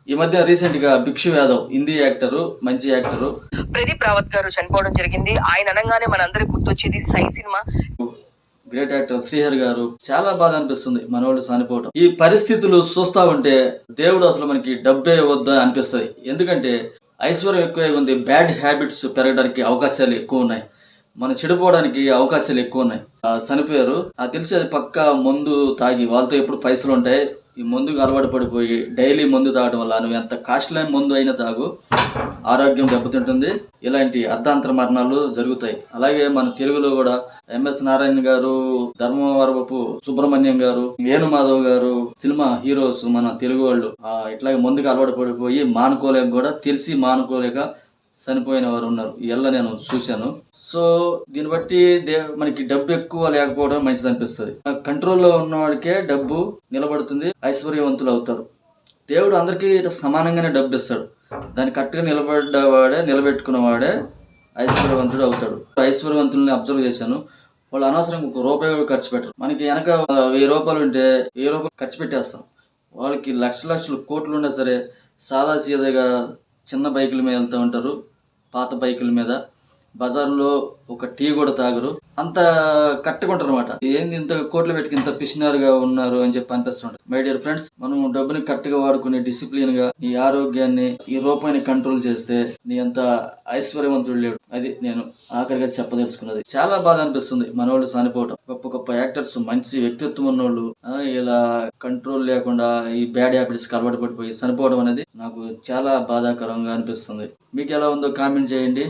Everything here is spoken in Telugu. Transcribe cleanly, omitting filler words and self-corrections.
ఈ మధ్య రీసెంట్ గా భిక్షు యాదవ్ హిందీ యాక్టరు, మంచి యాక్టరు, ప్రదీప్ రావత్ గారు చనిపోవడం జరిగింది. ఆయన అనగానే మనందరికి గుర్తొచ్చేది సై సినిమా. గ్రేట్ యాక్టర్ శ్రీహరి గారు. చాలా బాధ అనిపిస్తుంది మనోళ్ళు చనిపోవటం. ఈ పరిస్థితులు చూస్తా ఉంటే దేవుడు అసలు మనకి డబ్బే వద్దా అనిపిస్తుంది. ఎందుకంటే ఐశ్వర్యం ఎక్కువ ఉంది, బ్యాడ్ హ్యాబిట్స్ పెరగడానికి అవకాశాలు ఎక్కువ ఉన్నాయి, మనం చెడిపోవడానికి అవకాశాలు ఎక్కువ ఉన్నాయి. చనిపోయారు. నాకు తెలిసి అది పక్కా మందు తాగి, వాళ్ళతో ఎప్పుడు పైసలు ఉంటాయి, ఈ మందుకు అలవాటు పడిపోయి డైలీ మందు తాగడం వల్ల, నువ్వు ఎంత కాస్ట్లీ మందు అయినా తాగు, ఆరోగ్యం దెబ్బతింటుంది, ఇలాంటి అర్ధాంతర మరణాలు జరుగుతాయి. అలాగే మన తెలుగులో కూడా ఎంఎస్ నారాయణ గారు, ధర్మవరపు సుబ్రహ్మణ్యం గారు, వేణుమాధవ్ గారు, సినిమా హీరోస్ మన తెలుగు వాళ్ళు ఇట్లాగే మందుకు అలవాటు పడిపోయి మానుకోలేక, కూడా తెలిసి మానుకోలేక చనిపోయిన వారు ఉన్నారు. ఇలా నేను చూశాను. సో దీన్ని బట్టి మనకి డబ్బు ఎక్కువ లేకపోవడం మంచిది అనిపిస్తుంది. కంట్రోల్లో ఉన్నవాడికే డబ్బు నిలబడుతుంది, ఐశ్వర్యవంతులు అవుతారు. దేవుడు అందరికీ సమానంగానే డబ్బు ఇస్తాడు. దాన్ని కరెక్ట్గా నిలబెట్టుకున్నవాడే ఐశ్వర్యవంతుడు అవుతాడు. ఐశ్వర్యవంతుల్ని అబ్జర్వ్ చేశాను, వాళ్ళు అనవసరంగా ₹1 ఖర్చు పెట్టరు. మనకి వెనక ₹1000 ఉంటే ₹1000 ఖర్చు పెట్టేస్తాం. వాళ్ళకి లక్షలు కోట్లు ఉన్నా సరే సాదా సీదాగా చిన్న బైకుల మీద వెళ్తూ ఉంటారు, పాత బైకుల మీద. బజార్లో ఒక టీ కూడా తాగరు, అంత కట్టుకుంటారు అనమాట. ఏంది ఇంత కోట్లు పెట్టుకు ఇంత పిసినారుగా ఉన్నారు అని చెప్పి అనిపిస్తుంటారు. మై డియర్ ఫ్రెండ్స్, మనం డబ్బుని కరెక్ట్గా వాడుకుని డిసిప్లిన్ గా నీ ఆరోగ్యాన్ని, ఈ రూపాయిని కంట్రోల్ చేస్తే నీ అంత ఐశ్వర్యవంతుడు లేడు. అది నేను ఆఖరిగా చెప్పదలుచుకున్నది. చాలా బాధ అనిపిస్తుంది మనోళ్ళు చనిపోవటం. గొప్ప గొప్ప యాక్టర్స్, మంచి వ్యక్తిత్వం ఉన్నోళ్ళు ఇలా కంట్రోల్ లేకుండా ఈ బ్యాడ్ హ్యాబిట్స్ కి అలవాటు పడిపోయి చనిపోవడం అనేది నాకు చాలా బాధాకరంగా అనిపిస్తుంది. మీకు ఎలా ఉందో కామెంట్ చేయండి.